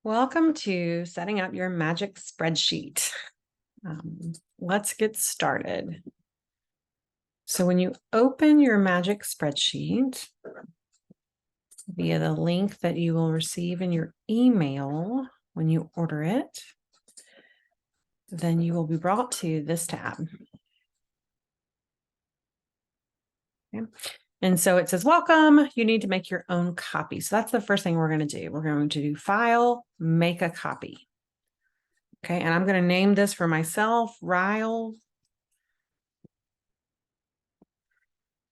Welcome to setting up your Magic Spreadsheet. Let's get started. So when you open your Magic Spreadsheet via the link that you will receive in your email when you order it, then you will be brought to this tab. Okay. And so it says, welcome, you need to make your own copy. So that's the first thing we're going to do. We're going to do File, Make a Copy. Okay, and I'm going to name this for myself, Ryle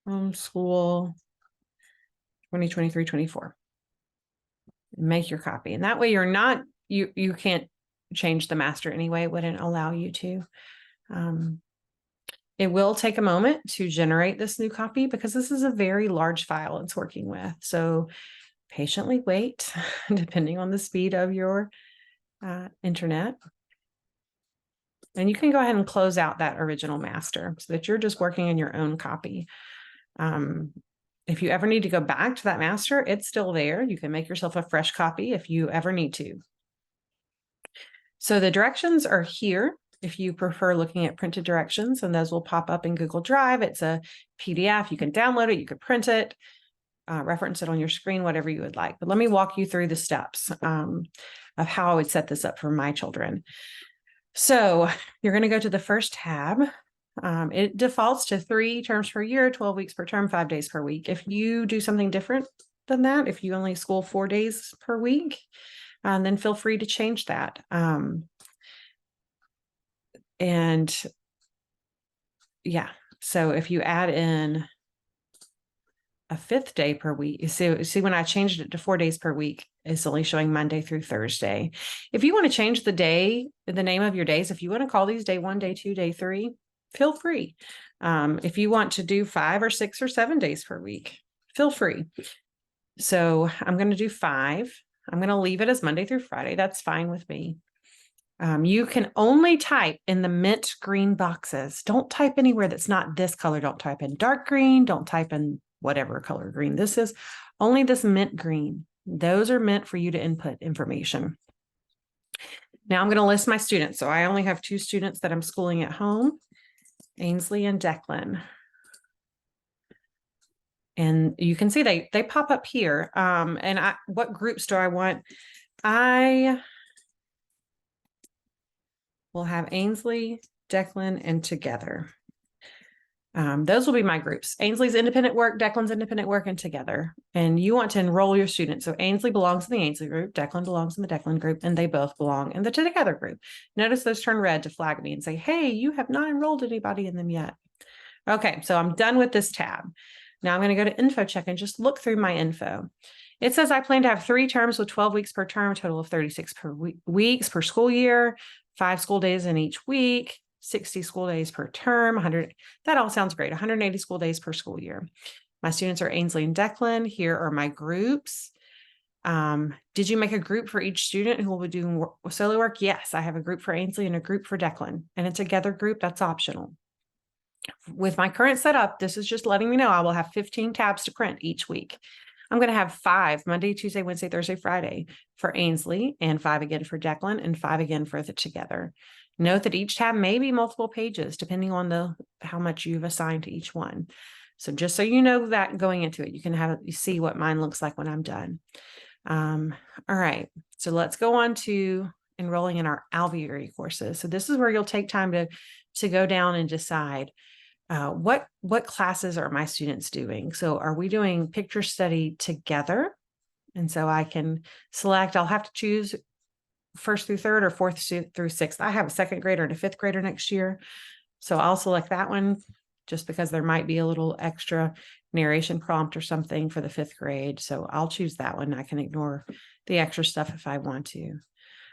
Homeschool 2023-24. Make your copy. And that way you're not, you can't change the master anyway. It wouldn't allow you to. It will take a moment to generate this new copy because this is a very large file it's working with. So patiently wait, depending on the speed of your internet. And you can go ahead and close out that original master so that you're just working in your own copy. If you ever need to go back to that master, it's still there. You can make yourself a fresh copy if you ever need to. So the directions are here if you prefer looking at printed directions, and those will pop up in Google Drive. It's a PDF. You can download it. You could print it, reference it on your screen, whatever you would like. But let me walk you through the steps of how I would set this up for my children. So you're going to go to the first tab. It defaults to 3 terms per year, 12 weeks per term, 5 days per week. If you do something different than that, if you only school 4 days per week, then feel free to change that. And yeah, so if you add in a 5th day per week, you see when I changed it to 4 days per week, it's only showing Monday through Thursday. If you want to change the name of your days, if you want to call these day 1, day 2, day 3, feel free. If you want to do 5 or 6 or 7 days per week, feel free. So I'm going to do 5. I'm going to leave it as Monday through Friday. That's fine with me. You can only type in the mint green boxes. Don't type anywhere that's not this color. Don't type in dark green. Don't type in whatever color green this is. Only this mint green. Those are meant for you to input information. Now I'm going to list my students. So I only have 2 students that I'm schooling at home, Ainsley and Declan. And you can see they pop up here. And what groups do I want? I will have Ainsley, Declan, and together. Those will be my groups. Ainsley's independent work, Declan's independent work, and together. And you want to enroll your students. So Ainsley belongs in the Ainsley group, Declan belongs in the Declan group, and they both belong in the together group. Notice those turn red to flag me and say, hey, you have not enrolled anybody in them yet. Okay, so I'm done with this tab. Now I'm going to go to info check and just look through my info. It says I plan to have 3 terms with 12 weeks per term, a total of 36 weeks per school year, 5 school days in each week, 60 school days per term, 100. That all sounds great. 180 school days per school year. My students are Ainsley and Declan. Here are my groups. Did you make a group for each student who will be doing solo work? Yes, I have a group for Ainsley and a group for Declan, and a together group. That's optional. With my current setup, this is just letting me know I will have 15 tabs to print each week. I'm going to have 5 Monday, Tuesday, Wednesday, Thursday, Friday for Ainsley, and 5 again for Declan, and 5 again for the together. Note that each tab may be multiple pages depending on how much you've assigned to each one. So just so you know that going into it, you can see what mine looks like when I'm done. All right, so let's go on to enrolling in our Alveary courses. So this is where you'll take time to go down and decide what classes are my students doing. So are we doing picture study together? And so I can select, I'll have to choose 1st through 3rd or 4th through 6th. I have a 2nd grader and a 5th grader next year. So I'll select that one just because there might be a little extra narration prompt or something for the 5th grade. So I'll choose that one. I can ignore the extra stuff if I want to.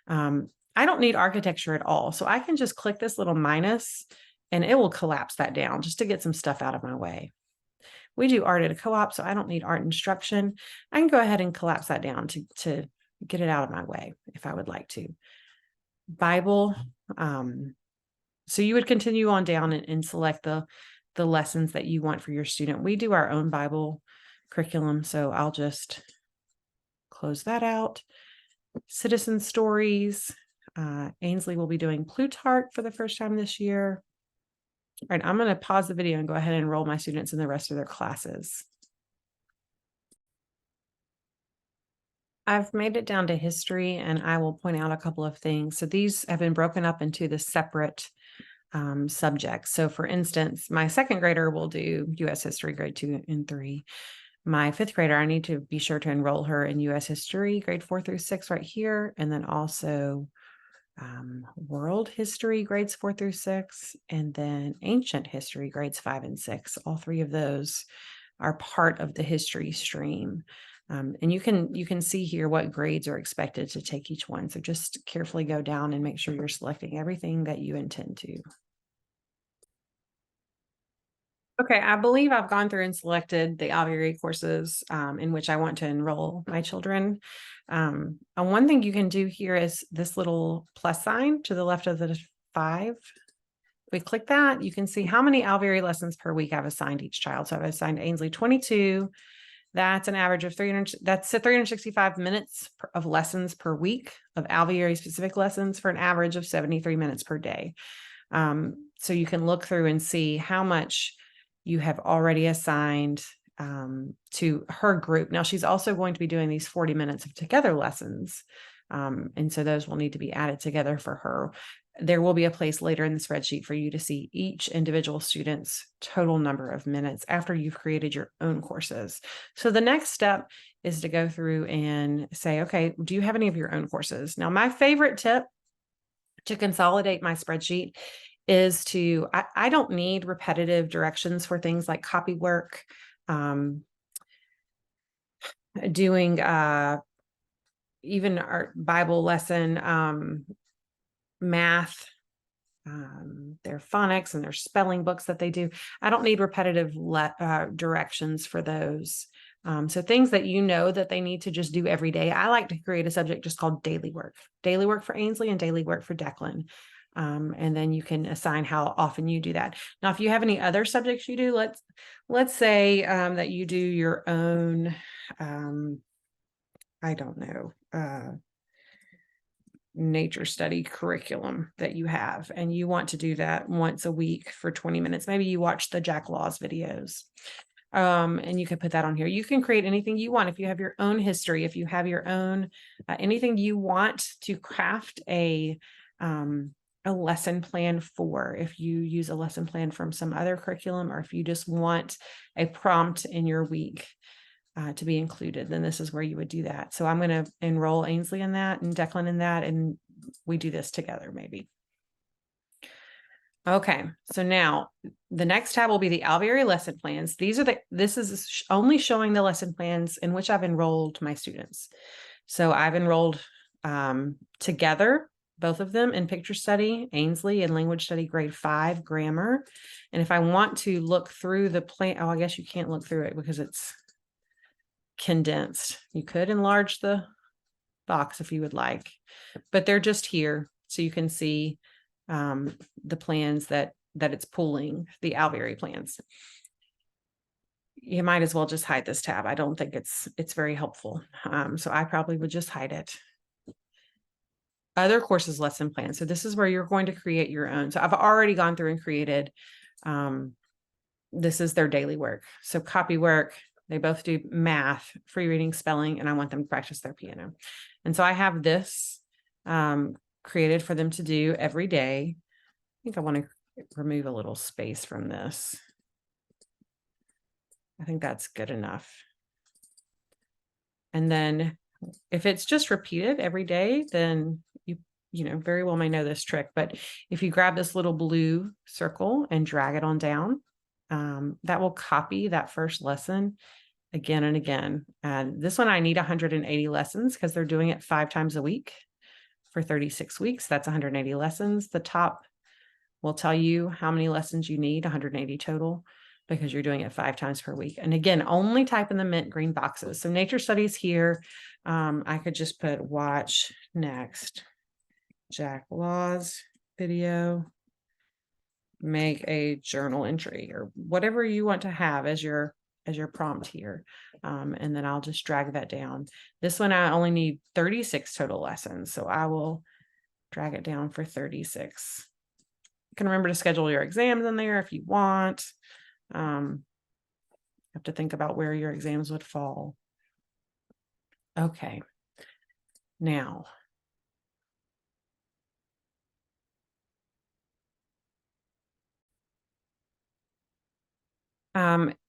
I don't need architecture at all. So I can just click this little minus and it will collapse that down just to get some stuff out of my way. We do art at a co-op, so I don't need art instruction. I can go ahead and collapse that down to get it out of my way if I would like to. Bible. So you would continue on down and select the lessons that you want for your student. We do our own Bible curriculum, so I'll just close that out. citizen stories. Ainsley will be doing Plutarch for the first time this year. All right, I'm going to pause the video and go ahead and enroll my students in the rest of their classes. I've made it down to history, and I will point out a couple of things. So these have been broken up into the separate subjects. So for instance, my second grader will do U.S. history, grade 2 and 3. My fifth grader, I need to be sure to enroll her in U.S. history, grade 4 through 6 right here. And then also world history, grades 4 through 6. And then ancient history, grades 5 and 6. All three of those are part of the history stream. And you can see here what grades are expected to take each one. So just carefully go down and make sure you're selecting everything that you intend to. Okay, I believe I've gone through and selected the Alveary courses in which I want to enroll my children. And one thing you can do here is this little plus sign to the left of the 5. If we click that, you can see how many Alveary lessons per week I've assigned each child. So I've assigned Ainsley 22. That's an average of 300. That's 365 minutes of lessons per week of Alveary specific lessons for an average of 73 minutes per day. So you can look through and see how much you have already assigned to her group. Now, she's also going to be doing these 40 minutes of together lessons. And so those will need to be added together for her. There will be a place later in the spreadsheet for you to see each individual student's total number of minutes after you've created your own courses. So the next step is to go through and say, okay, do you have any of your own courses? Now, my favorite tip to consolidate my spreadsheet is to, I don't need repetitive directions for things like copy work, doing even our Bible lesson, math, their phonics and their spelling books that they do. I don't need repetitive directions for those. So things that you know that they need to just do every day. I like to create a subject just called daily work for Ainsley and daily work for Declan. And then you can assign how often you do that. Now, if you have any other subjects you do, let's say that you do your own, I don't know, nature study curriculum that you have, and you want to do that once a week for 20 minutes. Maybe you watch the Jack Laws videos. And you can put that on here. You can create anything you want. If you have your own history, if you have your own, anything you want to craft a lesson plan for, if you use a lesson plan from some other curriculum, or if you just want a prompt in your week to be included, then this is where you would do that. So I'm going to enroll Ainsley in that and Declan in that, and we do this together maybe. Okay, so now the next tab will be the Alveary lesson plans. This is only showing the lesson plans in which I've enrolled my students. So I've enrolled together, both of them in picture study, Ainsley in language study grade 5 grammar. And if I want to look through the plan, I guess you can't look through it because it's condensed. You could enlarge the box if you would like, but they're just here so you can see the plans that it's pulling, the Alveary plans. You might as well just hide this tab. I don't think it's very helpful. So I probably would just hide it. Other courses lesson plans. So this is where you're going to create your own. So I've already gone through and created, this is their daily work. So copy work, they both do math, free reading, spelling, and I want them to practice their piano. And so I have this created for them to do every day. I think I want to remove a little space from this. I think that's good enough. And then if it's just repeated every day, then you know, very well may know this trick. But if you grab this little blue circle and drag it on down, that will copy that first lesson again and again. And this one, I need 180 lessons because they're doing it 5 times a week for 36 weeks. That's 180 lessons. The top will tell you how many lessons you need, 180 total, because you're doing it 5 times per week. And again, only type in the mint green boxes. So nature studies here, I could just put watch next Jack Laws video, make a journal entry, or whatever you want to have as your as your prompt here. And then I'll just drag that down. This one, I only need 36 total lessons. So I will drag it down for 36. You can remember to schedule your exams in there if you want. You have to think about where your exams would fall. Okay. Now,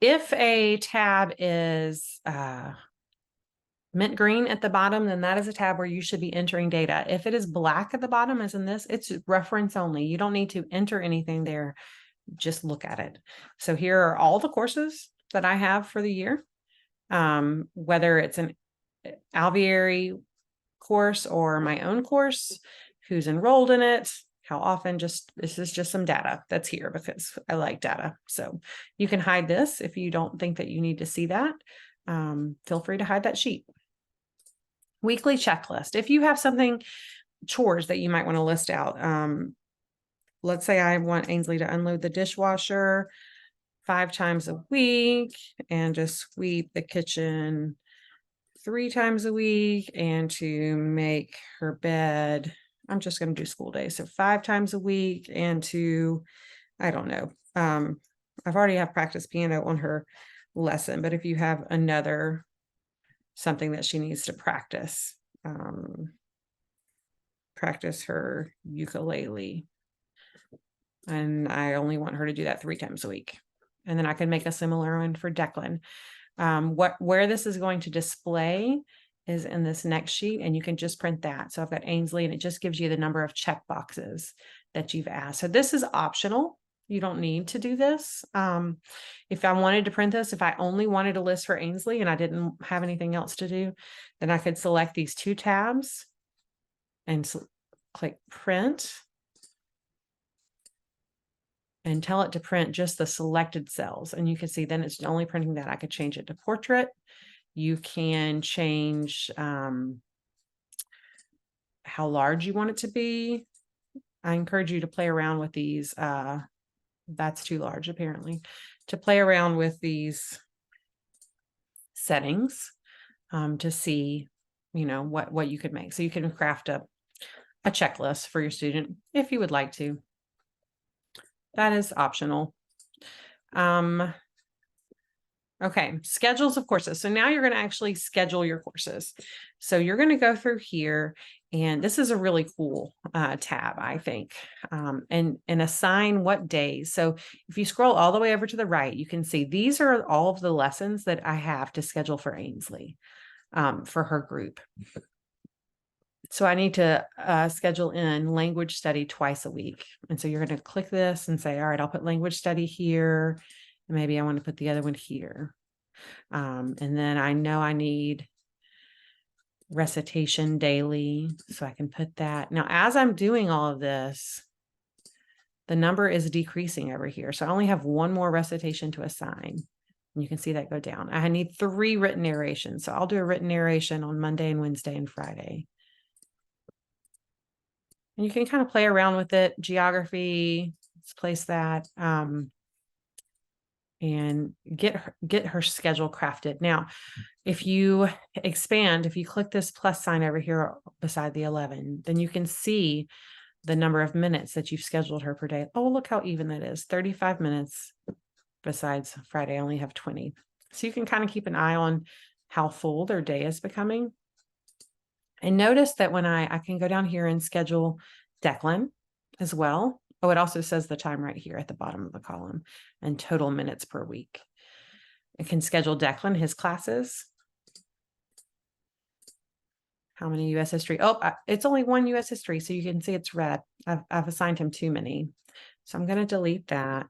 if a tab is mint green at the bottom, then that is a tab where you should be entering data. If it is black at the bottom, as in this, it's reference only. You don't need to enter anything there. Just look at it. So here are all the courses that I have for the year, whether it's an Alveary course or my own course, who's enrolled in it, how often. Just this is just some data that's here because I like data. So you can hide this if you don't think that you need to see that. Feel free to hide that sheet. Weekly checklist. If you have something, chores that you might want to list out. Let's say I want Ainsley to unload the dishwasher 5 times a week and just sweep the kitchen 3 times a week and to make her bed. I'm just going to do school days. So 5 times a week and to, I don't know. I've already have practice piano on her lesson, but if you have another something that she needs to practice, practice her ukulele. And I only want her to do that 3 times a week. And then I can make a similar one for Declan. Where this is going to display is in this next sheet, and you can just print that. So I've got Ainsley, and it just gives you the number of check boxes that you've asked. So this is optional. You don't need to do this. If I wanted to print this, if I only wanted a list for Ainsley and I didn't have anything else to do, then I could select these 2 tabs and click print and tell it to print just the selected cells. And you can see then it's only printing that. I could change it to portrait. You can change how large you want it to be. I encourage you to play around with these. That's too large, apparently. To play around with these settings to see, what you could make. So you can craft a checklist for your student if you would like to. That is optional. Okay, schedules of courses. So now you're going to actually schedule your courses. So you're going to go through here, and this is a really cool tab, I think, and assign what days. So if you scroll all the way over to the right, you can see these are all of the lessons that I have to schedule for Ainsley for her group. So I need to schedule in language study twice a week. And so you're going to click this and say, all right, I'll put language study here. And maybe I want to put the other one here. And then I know I need recitation daily. So I can put that. Now, as I'm doing all of this, the number is decreasing over here. So I only have 1 more recitation to assign. And you can see that go down. I need 3 written narrations. So I'll do a written narration on Monday and Wednesday and Friday. And you can kind of play around with it. Geography, let's place that, and get her schedule crafted. Now, if you expand, if you click this plus sign over here beside the 11, then you can see the number of minutes that you've scheduled her per day. Oh, look how even that is. 35 minutes. Besides Friday, I only have 20. So you can kind of keep an eye on how full their day is becoming. And notice that when I can go down here and schedule Declan as well. Oh, it also says the time right here at the bottom of the column and total minutes per week. I can schedule Declan, his classes. How many U.S. history? Oh, it's only 1 U.S. history. So you can see it's red. I've assigned him too many. So I'm going to delete that.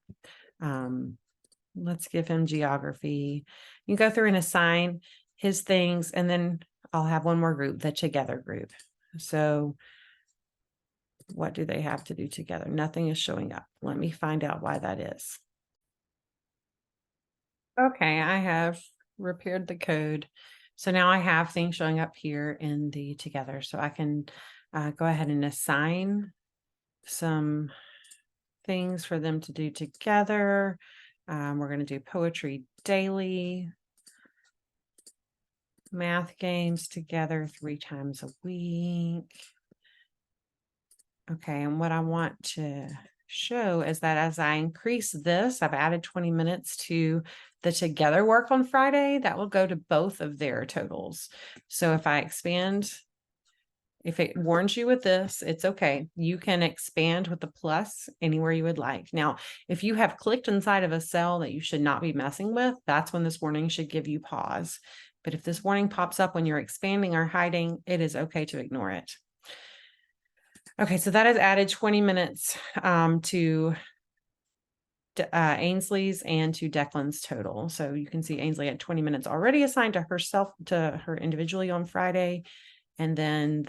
Let's give him geography. You go through and assign his things, and then I'll have 1 more group, the together group. So what do they have to do together? Nothing is showing up. Let me find out why that is. Okay, I have repaired the code. So now I have things showing up here in the together. So I can go ahead and assign some things for them to do together. We're going to do poetry daily math games together 3 times a week. Okay, and what I want to show is that as I increase this, I've added 20 minutes to the together work on Friday, that will go to both of their totals. So if I expand, if it warns you with this, it's okay. You can expand with the plus anywhere you would like. Now, if you have clicked inside of a cell that you should not be messing with, that's when this warning should give you pause. But if this warning pops up when you're expanding or hiding, it is okay to ignore it. Okay, so that has added 20 minutes to Ainsley's and to Declan's total. So you can see Ainsley had 20 minutes already assigned to herself, to her individually on Friday. And then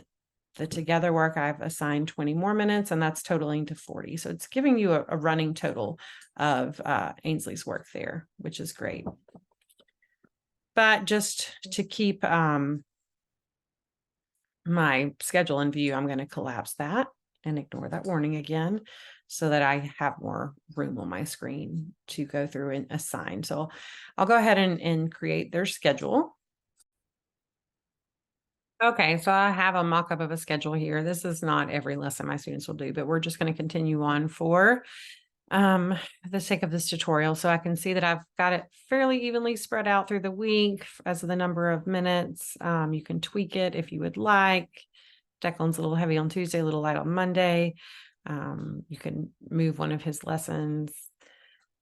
the together work, I've assigned 20 more minutes, and that's totaling to 40. So it's giving you a running total of Ainsley's work there, which is great. But just to keep my schedule in view, I'm going to collapse that and ignore that warning again so that I have more room on my screen to go through and assign. So I'll go ahead and create their schedule. Okay, so I have a mock-up of a schedule here. This is not every lesson my students will do, but we're just going to continue on for the sake of this tutorial. So I can see that I've got it fairly evenly spread out through the week as the number of minutes. You can tweak it if you would like. Declan's a little heavy on Tuesday, a little light on Monday. You can move one of his lessons.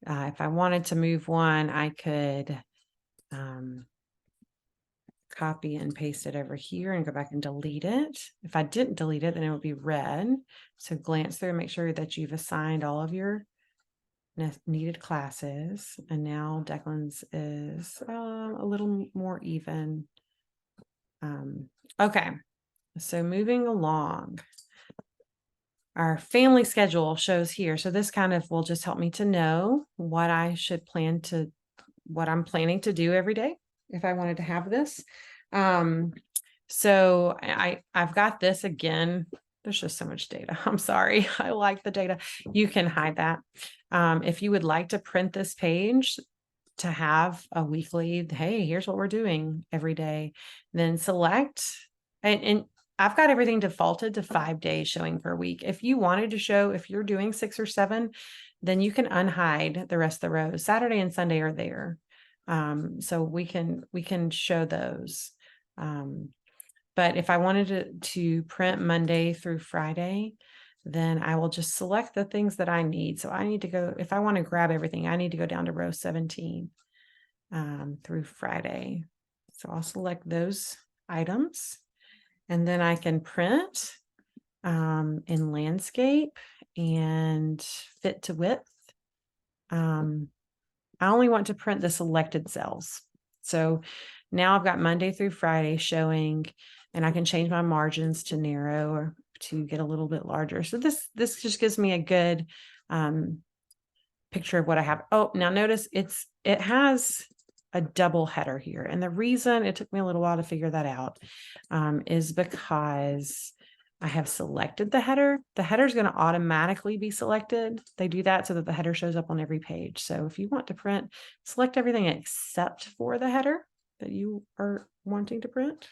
If I wanted to move one, I could copy and paste it over here and go back and delete it. If I didn't delete it, then it would be red. So glance through and make sure that you've assigned all of your needed classes. And now Declan's is a little more even. Okay, so moving along. Our family schedule shows here. So this kind of will just help me to know what I should what I'm planning to do every day if I wanted to have this. So I've got this again. There's just so much data. I'm sorry. I like the data. You can hide that. If you would like to print this page to have a weekly, hey, here's what we're doing every day, then select, and I've got everything defaulted to 5 days showing per week. If you wanted to show, if you're doing 6 or 7, then you can unhide the rest of the rows. Saturday and Sunday are there. So we can show those. But if I wanted to print Monday through Friday, then I will just select the things that I need. So I need to go, if I want to grab everything, I need to go down to row 17 through Friday. So I'll select those items, and then I can print in landscape and fit to width. I only want to print the selected cells. So now I've got Monday through Friday showing, and I can change my margins to narrow or to get a little bit larger. So this just gives me a good picture of what I have. Oh, now notice it has a double header here. And the reason it took me a little while to figure that out is because I have selected the header. The header is going to automatically be selected. They do that so that the header shows up on every page. So if you want to print, select everything except for the header that you are wanting to print.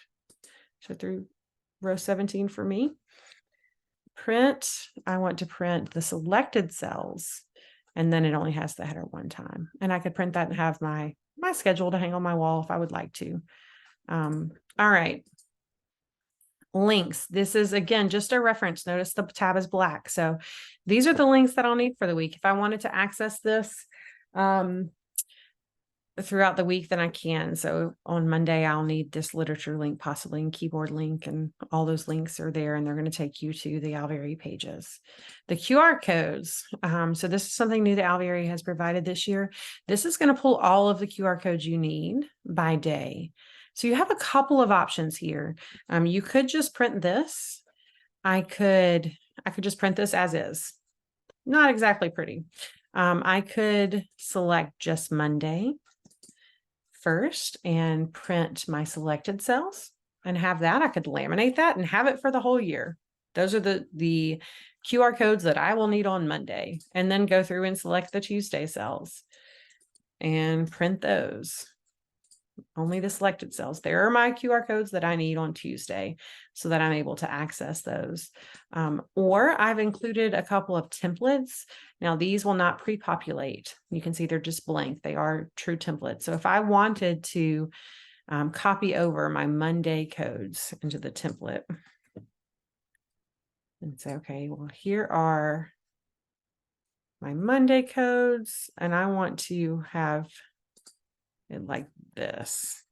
So through row 17 for me. Print, I want to print the selected cells, and then it only has the header one time. And I could print that and have my schedule to hang on my wall if I would like to. All right. Links. This is, again, just a reference. Notice the tab is black. So these are the links that I'll need for the week. If I wanted to access this throughout the week, then I can. So on Monday, I'll need this literature link, possibly, and keyboard link, and all those links are there, and they're going to take you to the Alveary pages. The QR codes. So this is something new that Alveary has provided this year. This is going to pull all of the QR codes you need by day. So you have a couple of options here. You could just print this. I could just print this as is. Not exactly pretty. I could select just Monday first and print my selected cells and have that. I could laminate that and have it for the whole year. Those are the QR codes that I will need on Monday, and then go through and select the Tuesday cells. and print those. Only the selected cells. There are my QR codes that I need on Tuesday so that I'm able to access those. Or I've included a couple of templates. Now these will not pre-populate. You can see they're just blank. They are true templates. So if I wanted to copy over my Monday codes into the template and say, okay, well, here are my Monday codes, and I want to have it like this.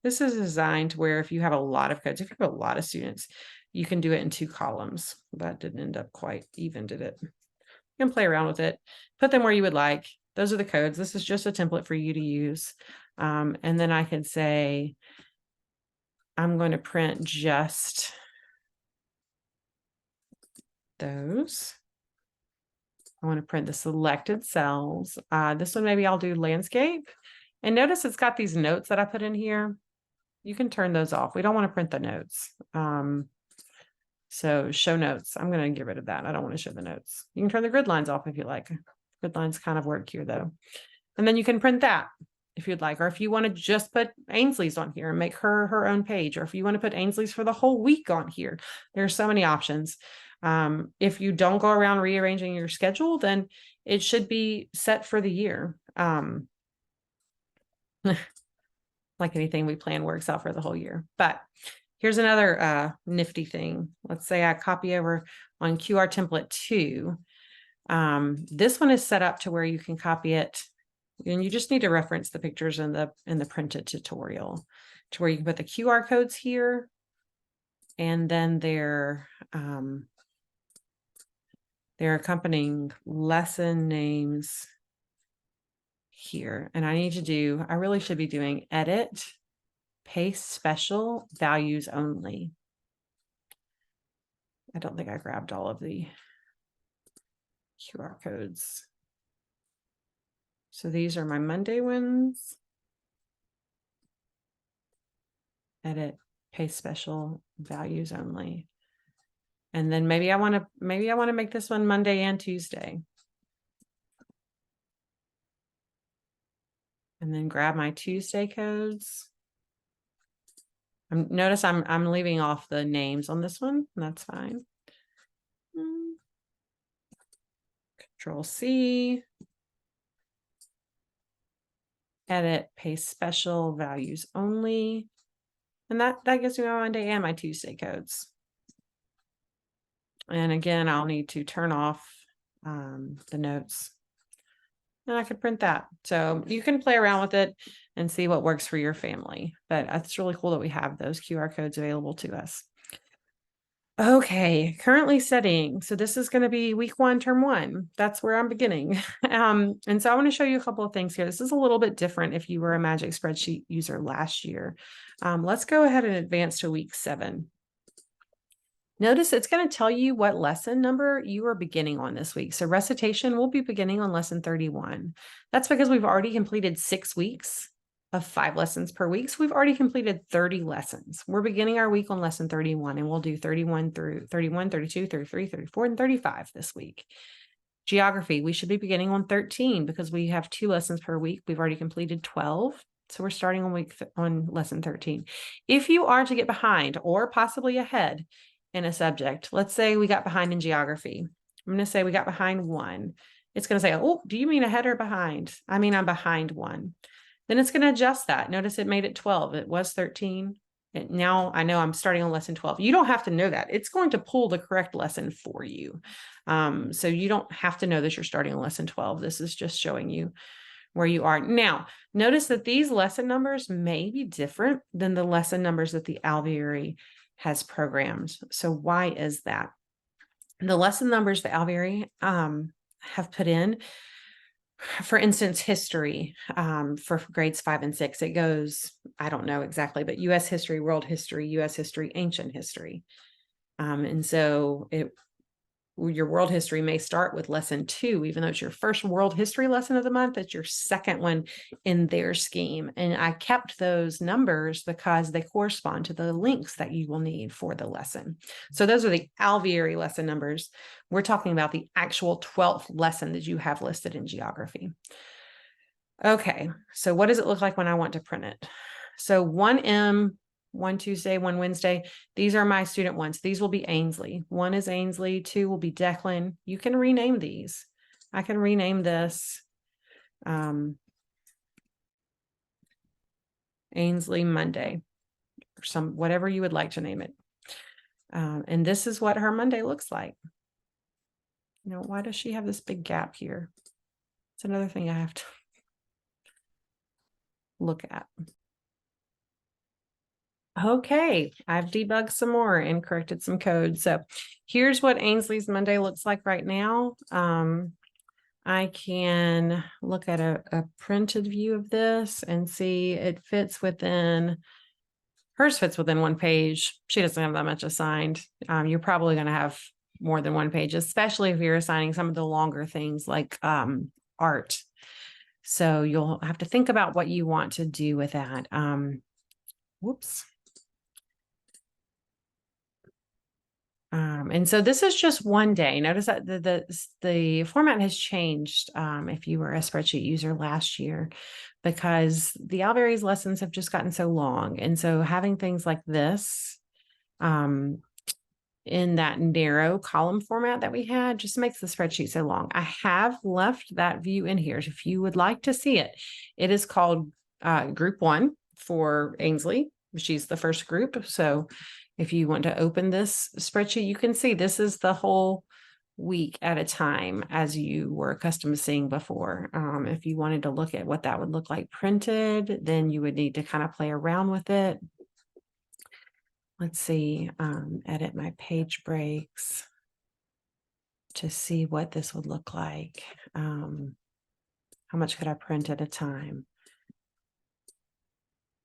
This is designed to where if you have a lot of codes, if you have a lot of students, you can do it in 2 columns. That didn't end up quite even, did it? You can play around with it, put them where you would like. Those are the codes. This is just a template for you to use. And then I can say, I'm going to print just those. I want to print the selected cells. This one, maybe I'll do landscape. And notice it's got these notes that I put in here. You can turn those off. We don't want to print the notes. So show notes. I'm going to get rid of that. I don't want to show the notes. You can turn the grid lines off if you like. Grid lines kind of work here though. And then you can print that if you'd like, or if you want to just put Ainsley's on here and make her own page, or if you want to put Ainsley's for the whole week on here. There's so many options. If you don't go around rearranging your schedule, then it should be set for the year. Like anything we plan works out for the whole year. But here's another nifty thing. Let's say I copy over on QR template 2. This one is set up to where you can copy it, and you just need to reference the pictures in the printed tutorial to where you can put the QR codes here, and then their accompanying lesson names here. And I really should be doing edit, paste special, values only. I don't think I grabbed all of the QR codes. So these are my Monday ones. Edit, paste special, values only. And then maybe I want to make this one Monday and Tuesday. And then grab my Tuesday codes. Notice I'm leaving off the names on this one. That's fine. Control C. Edit, paste special, values only. And that gives me my Monday and my Tuesday codes. And again, I'll need to turn off the notes. And I could print that. So you can play around with it and see what works for your family. But it's really cool that we have those QR codes available to us. Okay, currently studying. So this is going to be week 1, term 1. That's where I'm beginning. And so I want to show you a couple of things here. This is a little bit different if you were a Magic Spreadsheet user last year. Let's go ahead and advance to week 7. Notice it's going to tell you what lesson number you are beginning on this week. So recitation will be beginning on lesson 31. That's because we've already completed 6 weeks of 5 lessons per week. So we've already completed 30 lessons. We're beginning our week on lesson 31, and we'll do 31 through 31, 32, 33, 34, and 35 this week. Geography, we should be beginning on 13 because we have 2 lessons per week. We've already completed 12. So we're starting on lesson 13. If you are to get behind or possibly ahead in a subject, let's say we got behind in geography. I'm going to say we got behind 1. It's going to say, oh, do you mean ahead or behind? I mean, I'm behind 1. Then it's going to adjust that. Notice it made it 12. It was 13. Now I know I'm starting on lesson 12. You don't have to know that. It's going to pull the correct lesson for you. So you don't have to know that you're starting on lesson 12. This is just showing you where you are. Now, notice that these lesson numbers may be different than the lesson numbers that the Alveary has programmed. So why is that? The lesson numbers the Alveary have put in, for instance, history for grades 5 and 6, it goes, I don't know exactly, but U.S. history, world history, U.S. history, ancient history. And so your world history may start with lesson 2, even though it's your first world history lesson of the month. It's your second one in their scheme. And I kept those numbers because they correspond to the links that you will need for the lesson. So those are the Alveary lesson numbers. We're talking about the actual 12th lesson that you have listed in geography. Okay, so what does it look like when I want to print it? So 1M, one Tuesday, one Wednesday. These are my student ones. These will be Ainsley. One is Ainsley, two will be Declan. You can rename these. I can rename this Ainsley Monday, or whatever you would like to name it. And this is what her Monday looks like. You know, why does she have this big gap here? It's another thing I have to look at. Okay, I've debugged some more and corrected some code. So here's what Ainsley's Monday looks like right now. I can look at a printed view of this and see it fits within, hers fits within one page. She doesn't have that much assigned. You're probably going to have more than one page, especially if you're assigning some of the longer things like art. So you'll have to think about what you want to do with that. Whoops. And so this is just one day. Notice that the format has changed if you were a spreadsheet user last year, because the Alveary's lessons have just gotten so long. And so having things like this in that narrow column format that we had just makes the spreadsheet so long. I have left that view in here if you would like to see it. It is called Group 1 for Ainsley. She's the first group. So if you want to open this spreadsheet, you can see this is the whole week at a time as you were accustomed to seeing before. If you wanted to look at what that would look like printed, then you would need to kind of play around with it. Let's see, edit my page breaks to see what this would look like. How much could I print at a time?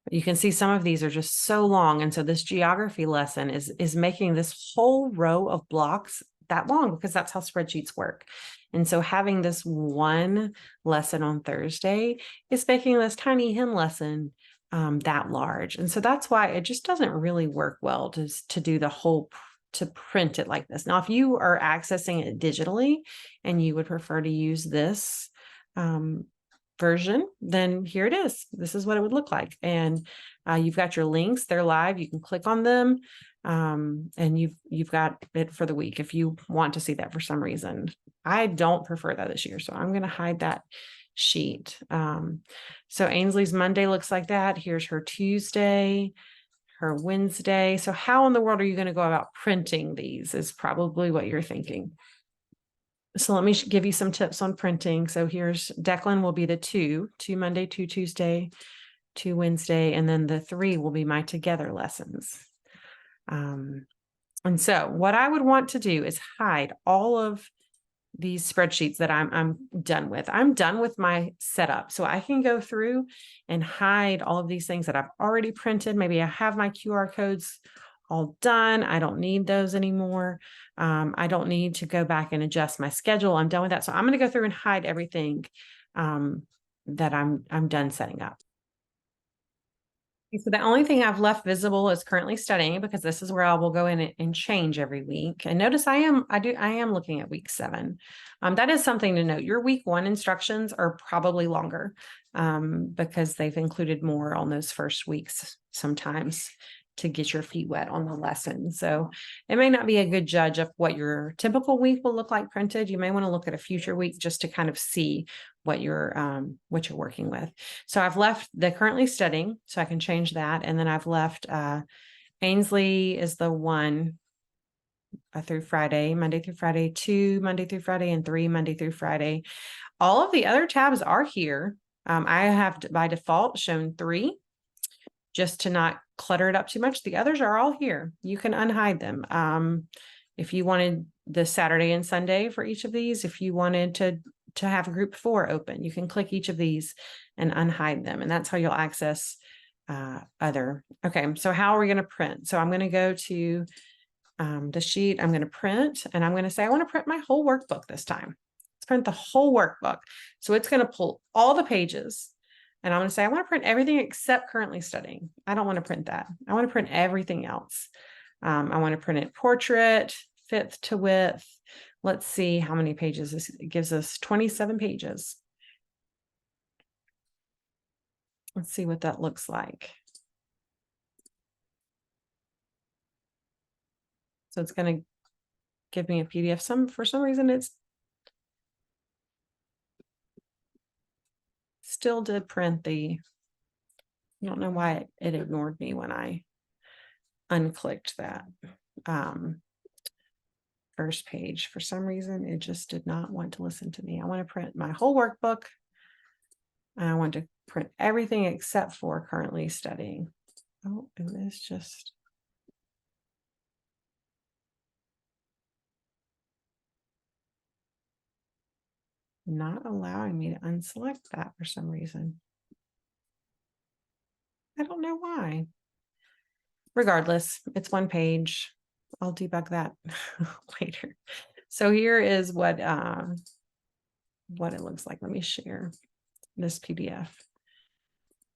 You can see some of these are just so long. And so this geography lesson is making this whole row of blocks that long because that's how spreadsheets work. And so having this one lesson on Thursday is making this tiny hymn lesson that large. And so that's why it just doesn't really work well to do the whole, to print it like this. Now, if you are accessing it digitally and you would prefer to use this version, then here it is. This is what it would look like. And you've got your links, they're live. You can click on them and you've got it for the week if you want to see that for some reason. I don't prefer that this year, so I'm going to hide that sheet. So Ainsley's Monday looks like that. Here's her Tuesday, her Wednesday. So how in the world are you going to go about printing these is probably what you're thinking. So let me give you some tips on printing. So here's Declan will be the two Monday, 2 Tuesday, 2 Wednesday, and then the 3 will be my together lessons. And so what I would want to do is hide all of these spreadsheets that I'm done with. I'm done with my setup. So I can go through and hide all of these things that I've already printed. Maybe I have my QR codes all done. I don't need those anymore. I don't need to go back and adjust my schedule. I'm done with that. So I'm going to go through and hide everything that I'm done setting up. So the only thing I've left visible is currently studying, because this is where I will go in and change every week. And notice I am looking at week 7. That is something to note. Your week 1 instructions are probably longer because they've included more on those first weeks sometimes to get your feet wet on the lesson. So it may not be a good judge of what your typical week will look like printed. You may want to look at a future week just to kind of see what you're working with. So I've left the currently studying, so I can change that. And then I've left Ainsley is the 1 through Friday, Monday through Friday, 2 Monday through Friday, and 3 Monday through Friday. All of the other tabs are here. I have by default shown 3 just to not clutter it up too much. The others are all here. You can unhide them. If you wanted the Saturday and Sunday for each of these, if you wanted to have group 4 open, you can click each of these and unhide them. And that's how you'll access other. Okay, so how are we going to print? So I'm going to go to the sheet. I'm going to print, and I'm going to say, I want to print my whole workbook this time. Let's print the whole workbook. So it's going to pull all the pages. And I'm going to say, I want to print everything except currently studying. I don't want to print that. I want to print everything else. I want to print it portrait, 5th to width. Let's see how many pages this gives us. 27 pages. Let's see what that looks like. So it's going to give me a PDF. For some reason, it's still did print the, I don't know why it ignored me when I unclicked that first page. For some reason, it just did not want to listen to me. I want to print my whole workbook. And I want to print everything except for currently studying. Oh, it is just. Not allowing me to unselect that for some reason. I don't know why. Regardless, it's one page. I'll debug that later. So here is what it looks like. Let me share this PDF.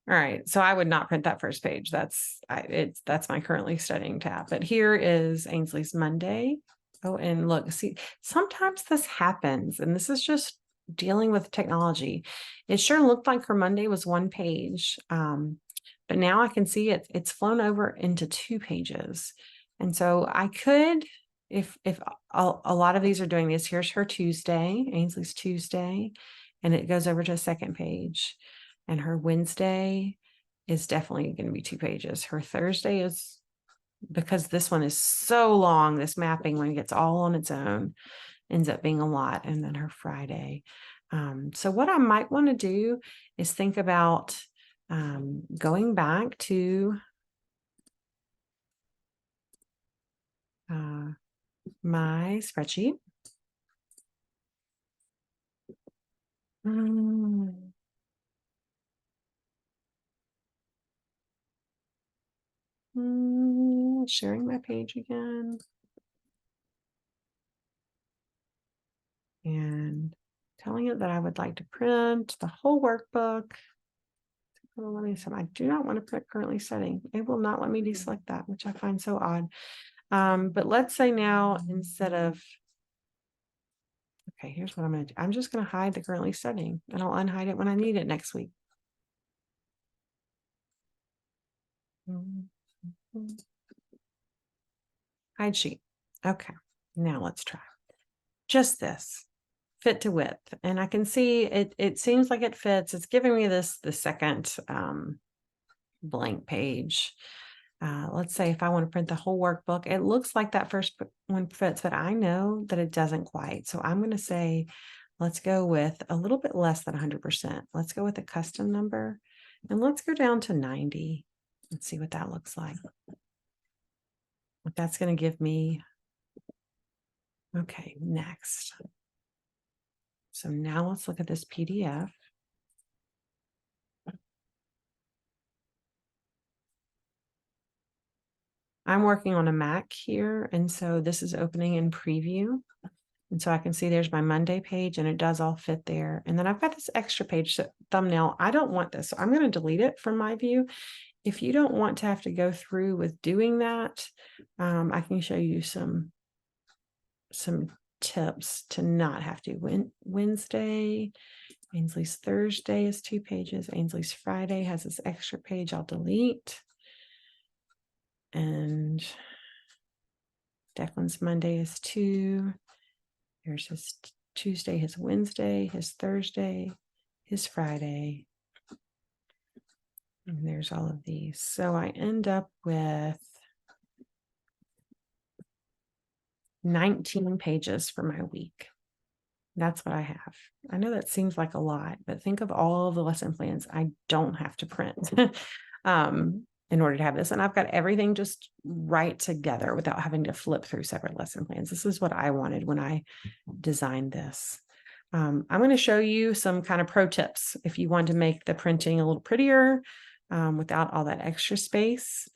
All right, so I would not print that first page. That's my currently studying tab. But here is Ainsley's Monday. Oh, and look, see, sometimes this happens, and this is just dealing with technology. It sure looked like her Monday was one page, but now I can see it's flown over into 2 pages. And so I could, if a lot of these are doing this, here's her Tuesday, Ainsley's Tuesday, and it goes over to a second page. And her Wednesday is definitely going to be 2 pages. Her Thursday is, because this one is so long, this mapping when it gets all on its own ends up being a lot. And then her Friday. So what I might want to do is think about going back to my spreadsheet. Sharing my page again. And telling it that I would like to print the whole workbook. Let me say, I do not want to print currently studying. It will not let me deselect that, which I find so odd. But let's say now, instead of, okay, here's what I'm going to do. I'm just going to hide the currently studying, and I'll unhide it when I need it next week. Hide sheet. Okay, now let's try just this. Fit to width, and I can see it seems like it fits. It's giving me the second blank page. Let's say if I want to print the whole workbook, it looks like that first one fits, but I know that it doesn't quite. So I'm going to say, let's go with a little bit less than 100%. Let's go with a custom number, and let's go down to 90. Let's see what that looks like. What that's going to give me. Okay, next. So now let's look at this PDF. I'm working on a Mac here, and so this is opening in preview. And so I can see there's my Monday page, and it does all fit there. And then I've got this extra page thumbnail. I don't want this, so I'm going to delete it from my view. If you don't want to have to go through with doing that, I can show you some tips to not have to. Wednesday, Ainsley's Thursday is 2 pages. Ainsley's Friday has this extra page I'll delete. And Declan's Monday is 2. Here's his Tuesday, his Wednesday, his Thursday, his Friday. And there's all of these. So I end up with 19 pages for my week. That's what I have. I know that seems like a lot, but think of all of the lesson plans I don't have to print in order to have this. And I've got everything just right together without having to flip through separate lesson plans. This is what I wanted when I designed this. I'm going to show you some kind of pro tips if you want to make the printing a little prettier without all that extra space.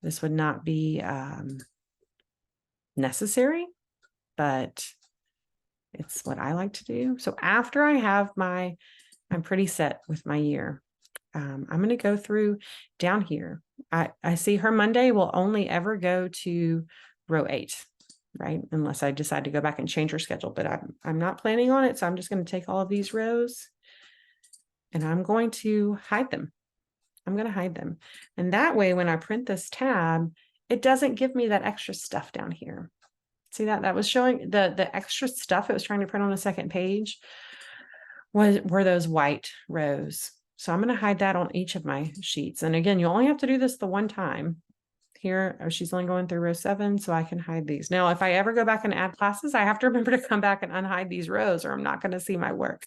This would not be necessary, but it's what I like to do. So after I have I'm pretty set with my year. I'm going to go through down here. I see her Monday will only ever go to row 8, right? Unless I decide to go back and change her schedule, but I'm not planning on it. So I'm just going to take all of these rows and I'm going to hide them. I'm going to hide them. And that way, when I print this tab, it doesn't give me that extra stuff down here. See that? That was showing the extra stuff it was trying to print on the second page were those white rows. So I'm going to hide that on each of my sheets. And again, you only have to do this the one time. Here, she's only going through row 7, so I can hide these. Now, if I ever go back and add classes, I have to remember to come back and unhide these rows or I'm not going to see my work.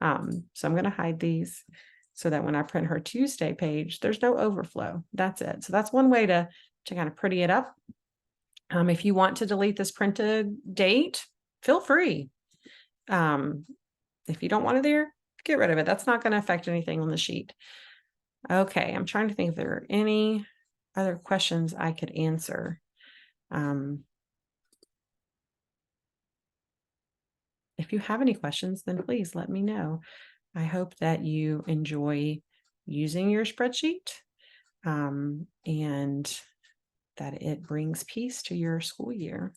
So I'm going to hide these so that when I print her Tuesday page, there's no overflow. That's it. So that's one way to kind of pretty it up. If you want to delete this printed date, feel free. If you don't want it there, get rid of it. That's not going to affect anything on the sheet. Okay, I'm trying to think if there are any other questions I could answer. If you have any questions, then please let me know. I hope that you enjoy using your spreadsheet and that it brings peace to your school year.